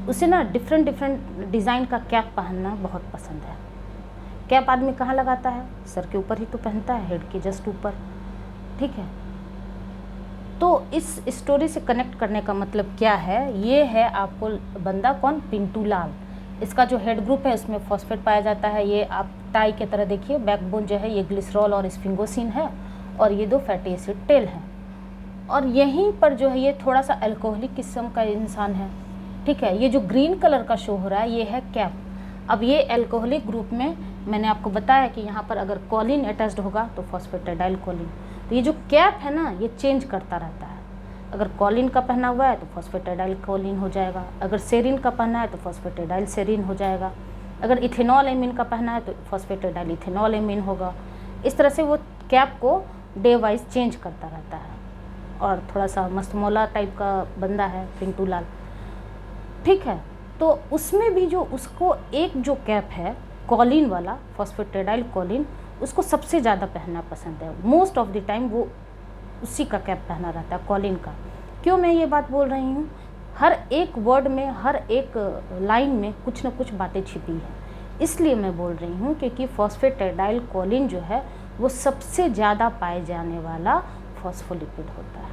उसे ना डिफरेंट डिज़ाइन का कैप पहनना बहुत पसंद है। कैप आदमी कहाँ लगाता है? सर के ऊपर ही तो पहनता है, हेड के जस्ट ऊपर, ठीक है। तो इस स्टोरी से कनेक्ट करने का मतलब क्या है? ये है आपको बंदा कौन? पिंटू लाल। इसका जो हेड ग्रुप है उसमें फॉस्फेट पाया जाता है। ये आप टाई की तरह देखिए, बैकबोन जो है ये ग्लिसरॉल और स्फिंगोसिन है, और ये 2 फैटी एसिड टेल हैं। और यहीं पर जो है ये थोड़ा सा अल्कोहलिक किस्म का इंसान है, ठीक है। ये जो ग्रीन कलर का शो हो रहा है ये है कैप। अब ये अल्कोहलिक ग्रुप में मैंने आपको बताया कि यहाँ पर अगर कॉलिन अटैच्ड होगा तो फॉस्फेटाइडाइल कॉलिन। तो ये जो कैप है ना, ये चेंज करता रहता है। अगर कॉलिन का पहना हुआ है तो फॉस्फेटाइडाइल कॉलिन हो जाएगा, अगर सेरिन का पहना है तो फॉस्फेटाइडाइल सेरिन हो जाएगा, अगर इथेनॉल एमीन का पहना है तो फॉस्फेटाइडाइल इथेनॉल एमीन होगा। इस तरह से वो कैप को डे वाइज चेंज करता रहता है। और थोड़ा सा मस्तमौला टाइप का बंदा है पिंटू लाल, ठीक है। तो उसमें भी जो उसको एक जो कैप है कॉलिन वाला, फॉस्फेटाइडाइल कॉलिन, उसको सबसे ज़्यादा पहनना पसंद है। मोस्ट ऑफ द टाइम वो उसी का कैप पहना रहता है, कॉलिन का। क्यों मैं ये बात बोल रही हूँ? हर एक वर्ड में, हर एक लाइन में कुछ ना कुछ बातें छिपी हैं, इसलिए मैं बोल रही हूँ क्योंकि फॉस्फेटाइडाइल कॉलिन जो है वो सबसे ज़्यादा पाए जाने वाला फॉस्फोलिपिड होता है।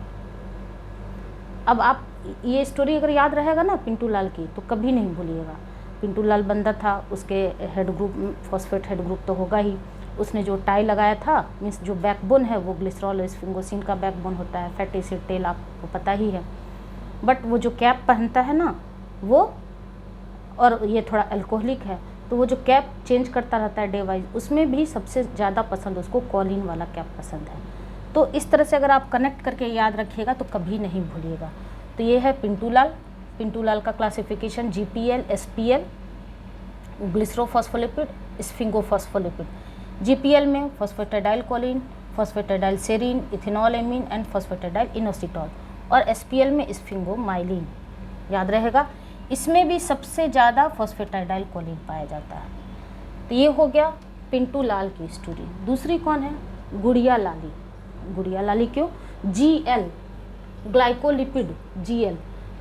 अब आप ये स्टोरी अगर याद रहेगा ना पिंटू लाल की, तो कभी नहीं भूलिएगा। पिंटू लाल बंदा था, उसके head group phosphate head group तो होगा ही, उसने जो टाई लगाया था, मीन्स जो बैकबोन है वो ग्लिसरॉल और स्फिंगोसिन का बैकबोन होता है, फैटी एसिड तेल आपको पता ही है। बट वो जो कैप पहनता है ना वो, और ये थोड़ा अल्कोहलिक है, तो वो जो कैप चेंज करता रहता है डे वाइज, उसमें भी सबसे ज़्यादा पसंद उसको कॉलिन वाला कैप पसंद है। तो इस तरह से अगर आप कनेक्ट करके याद रखिएगा तो कभी नहीं भूलिएगा। तो ये है पिंटू लाल। पिंटू लाल का classification GPL, SPL, glycerophospholipid, sphingophospholipid. GPL में phosphatidyl choline, phosphatidyl serine, ethanol amine and phosphatidyl inositol, और SPL में स्फिंगोमाइलिन। याद रहेगा, इसमें भी सबसे ज़्यादा फॉस्फेटाइडाइल कोलिन पाया जाता है। तो ये हो गया पिंटू लाल की स्टोरी। दूसरी कौन है? गुड़िया लाली। गुड़िया लाली क्यों? GL, glycolipid, GL।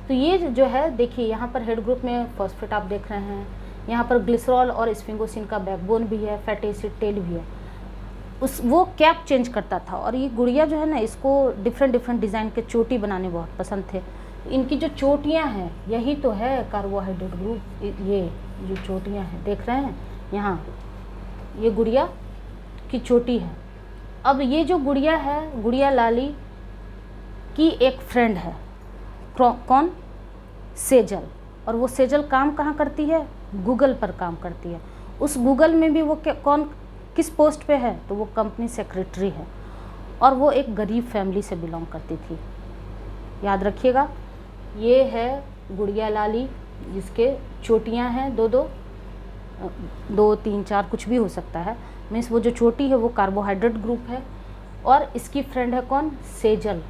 तो ये जो है देखिए यहाँ पर हेड ग्रुप में फॉस्फेट आप देख रहे हैं, यहाँ पर ग्लिसरॉल और स्फिंगोसिन का बैकबोन भी है, फैटी एसिड टेल भी है। वो कैप चेंज करता था। और ये गुड़िया जो है ना, इसको डिफरेंट डिज़ाइन के चोटी बनाने बहुत पसंद थे। इनकी जो चोटियाँ हैं यही तो है कार्बोहाइड्रेट ग्रुप। ये जो चोटियाँ हैं देख रहे हैं यहाँ, ये गुड़िया की चोटी है। अब ये जो गुड़िया है, गुड़िया लाली की एक फ्रेंड है, कौन? सेजल। और वो सेजल काम कहाँ करती है? गूगल पर काम करती है। उस गूगल में भी वो कौन किस पोस्ट पे है? तो वो कंपनी सेक्रेटरी है, और वो एक गरीब फैमिली से बिलोंग करती थी। याद रखिएगा, ये है गुड़िया लाली जिसके चोटियां हैं दो तीन चार कुछ भी हो सकता है। मीन्स वो जो चोटी है वो कार्बोहाइड्रेट ग्रुप है। और इसकी फ्रेंड है कौन? सेजल।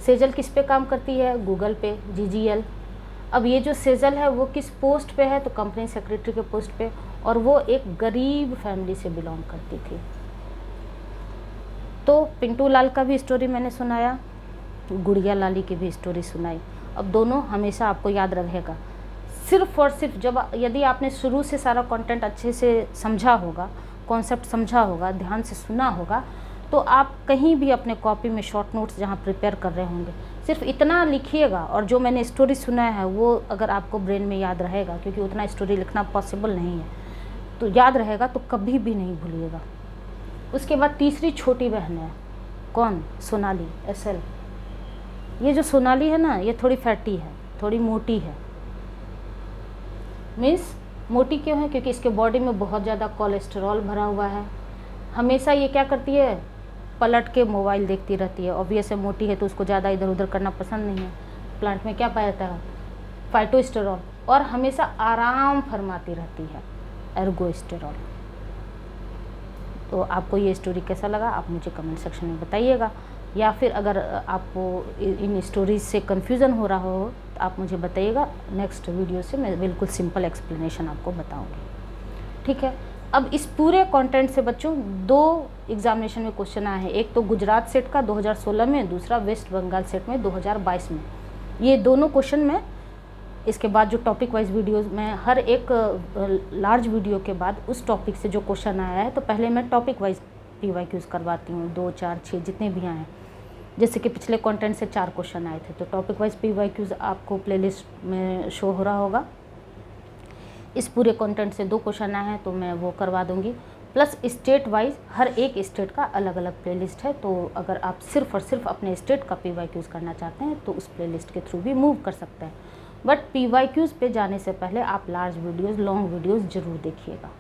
सेजल किस पे काम करती है? गूगल पे, GGL। अब ये जो सेजल है वो किस पोस्ट पे है? तो कंपनी सेक्रेटरी के पोस्ट पे, और वो एक गरीब फैमिली से बिलोंग करती थी। तो पिंटू लाल का भी स्टोरी मैंने सुनाया, गुड़िया लाली की भी स्टोरी सुनाई। अब दोनों हमेशा आपको याद रहेगा। सिर्फ और सिर्फ यदि आपने शुरू से सारा कंटेंट अच्छे से समझा होगा, कॉन्सेप्ट समझा होगा, ध्यान से सुना होगा, तो आप कहीं भी अपने कॉपी में शॉर्ट नोट्स जहाँ प्रिपेयर कर रहे होंगे सिर्फ इतना लिखिएगा, और जो मैंने स्टोरी सुना है वो अगर आपको ब्रेन में याद रहेगा, क्योंकि उतना स्टोरी लिखना पॉसिबल नहीं है, तो याद रहेगा, तो कभी भी नहीं भूलिएगा। उसके बाद तीसरी छोटी बहन है, कौन? सोनाली, SL। ये जो सोनाली है ना, ये थोड़ी फैटी है, थोड़ी मोटी है। मीन्स मोटी क्यों है? क्योंकि इसके बॉडी में बहुत ज़्यादा कोलेस्ट्रॉल भरा हुआ है। हमेशा ये क्या करती है? पलट के मोबाइल देखती रहती है। ऑब्वियस है, मोटी है तो उसको ज़्यादा इधर उधर करना पसंद नहीं है। प्लांट में क्या पाया जाता है? फाइटोस्टेरॉल। और हमेशा आराम फरमाती रहती है, एर्गोस्टेरॉल। तो आपको ये स्टोरी कैसा लगा आप मुझे कमेंट सेक्शन में बताइएगा, या फिर अगर आपको इन स्टोरीज से कन्फ्यूज़न हो रहा हो तो आप मुझे बताइएगा। नेक्स्ट वीडियो से मैं बिल्कुल सिंपल एक्सप्लेनेशन आपको बताऊंगी। ठीक है। अब इस पूरे कंटेंट से बच्चों 2 एग्जामिनेशन में क्वेश्चन आए हैं। एक तो गुजरात सेट का 2016 में, दूसरा वेस्ट बंगाल सेट में 2022 में। ये दोनों क्वेश्चन में इसके बाद जो टॉपिक वाइज वीडियोज़ में हर एक लार्ज वीडियो के बाद उस टॉपिक से जो क्वेश्चन आया है, तो पहले मैं टॉपिक वाइज PYQs करवाती हूँ, 2, 4, 6 जितने भी आए हैं। जैसे कि पिछले कंटेंट से 4 क्वेश्चन आए थे, तो टॉपिक वाइज PYQs आपको प्लेलिस्ट में शो हो रहा होगा। इस पूरे कंटेंट से 2 क्वेश्चन आए हैं तो मैं वो करवा दूंगी। प्लस स्टेट वाइज हर एक स्टेट का अलग अलग प्लेलिस्ट है, तो अगर आप सिर्फ और सिर्फ अपने स्टेट का PYQs करना चाहते हैं तो उस प्लेलिस्ट के थ्रू भी मूव कर सकते हैं। बट PYQs पे जाने से पहले आप लार्ज वीडियोज़, लॉन्ग वीडियोज़ ज़रूर देखिएगा,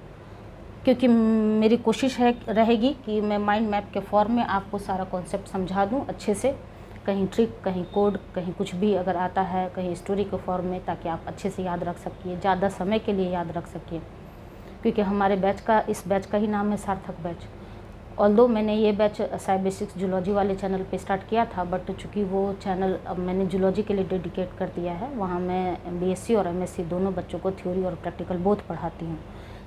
क्योंकि मेरी कोशिश रहेगी कि मैं माइंड मैप के फॉर्म में आपको सारा कॉन्सेप्ट समझा दूं अच्छे से, कहीं ट्रिक, कहीं कोड, कहीं कुछ भी अगर आता है, कहीं स्टोरी के फॉर्म में, ताकि आप अच्छे से याद रख सकिए, ज़्यादा समय के लिए याद रख सकिए। क्योंकि हमारे बैच का, इस बैच का ही नाम है सार्थक बैच। ऑल्दो मैंने ये बैच साई बेसिक्स जूलॉजी वाले चैनल पे स्टार्ट किया था, बट चूँकि वो चैनल अब मैंने जूलॉजी के लिए डेडिकेट कर दिया है, वहाँ मैं BSc और MSc दोनों बच्चों को थ्योरी और प्रैक्टिकल बोथ पढ़ाती हूँ।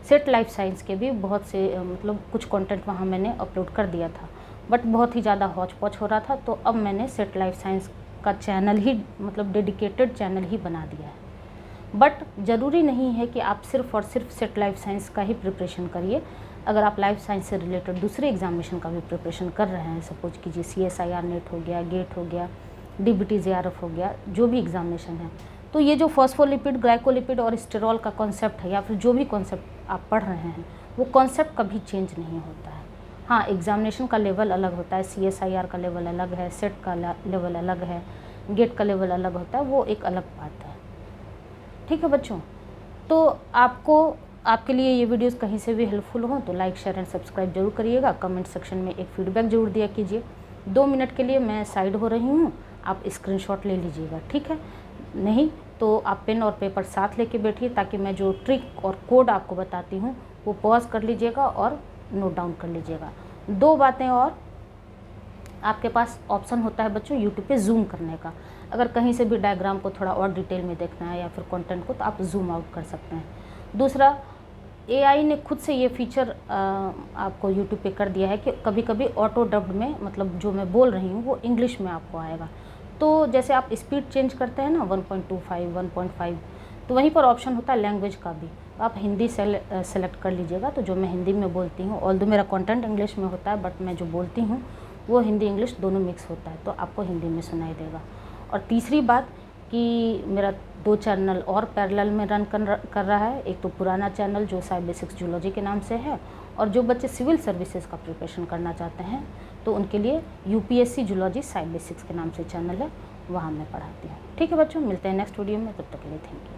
सेट लाइफ साइंस के भी बहुत से मतलब कुछ कंटेंट वहाँ मैंने अपलोड कर दिया था, बट बहुत ही ज़्यादा हौच पौच हो रहा था, तो अब मैंने सेट लाइफ साइंस का चैनल ही मतलब डेडिकेटेड चैनल ही बना दिया है। बट ज़रूरी नहीं है कि आप सिर्फ और सिर्फ सेट लाइफ साइंस का ही प्रिपरेशन करिए। अगर आप लाइफ साइंस से रिलेटेड दूसरे एग्जामिनेशन का भी प्रिपरेशन कर रहे हैं, सपोज कीजिए CSIR नेट हो गया, गेट हो गया, DBT JRF हो गया, जो भी एग्जामिनेशन है, तो ये जो फॉस्फोलिपिड, ग्लाइकोलिपिड और स्टेरॉल का कॉन्सेप्ट है, या फिर जो भी कॉन्सेप्ट आप पढ़ रहे हैं, वो कॉन्सेप्ट कभी चेंज नहीं होता है। हाँ, एग्ज़ामिनेशन का लेवल अलग होता है, CSIR का लेवल अलग है, सेट का लेवल अलग है, गेट का लेवल अलग होता है, वो एक अलग बात है। ठीक है बच्चों, तो आपके लिए ये वीडियोस कहीं से भी हेल्पफुल हो तो लाइक, शेयर एंड सब्सक्राइब जरूर करिएगा। कमेंट सेक्शन में एक फीडबैक जरूर दिया कीजिए। 2 मिनट के लिए मैं साइड हो रही हूँ, आप स्क्रीनशॉट ले लीजिएगा, ठीक है? नहीं तो आप पेन और पेपर साथ लेके बैठिए, ताकि मैं जो ट्रिक और कोड आपको बताती हूँ वो पॉज कर लीजिएगा और नोट डाउन कर लीजिएगा। 2 बातें और, आपके पास ऑप्शन होता है बच्चों यूट्यूब पे जूम करने का। अगर कहीं से भी डायग्राम को थोड़ा और डिटेल में देखना है या फिर कंटेंट को, तो आप जूम आउट कर सकते हैं। दूसरा, AI ने खुद से ये फीचर आपको यूट्यूब पे कर दिया है कि कभी कभी ऑटो डब्ड में, मतलब जो मैं बोल रही हूँ वो इंग्लिश में आपको आएगा। तो जैसे आप स्पीड चेंज करते हैं ना 1.25, 1.5, तो वहीं पर ऑप्शन होता है लैंग्वेज का भी। तो आप हिंदी सेलेक्ट कर लीजिएगा। तो जो मैं हिंदी में बोलती हूँ, ऑल्दो मेरा कंटेंट इंग्लिश में होता है, बट मैं जो बोलती हूँ वो हिंदी इंग्लिश दोनों मिक्स होता है, तो आपको हिंदी में सुनाई देगा। और तीसरी बात कि मेरा 2 चैनल और पैरेलल में रन कर रहा है। एक तो पुराना चैनल जो साई बेसिक्स जूलॉजी के नाम से है, और जो बच्चे सिविल सर्विसेज का प्रिपरेशन करना चाहते हैं तो उनके लिए UPSC जूलॉजी साई बेसिक्स के नाम से चैनल है, वहाँ मैं पढ़ाती हूँ। ठीक है बच्चों, मिलते हैं नेक्स्ट वीडियो में, तब तक के लिए थैंक यू।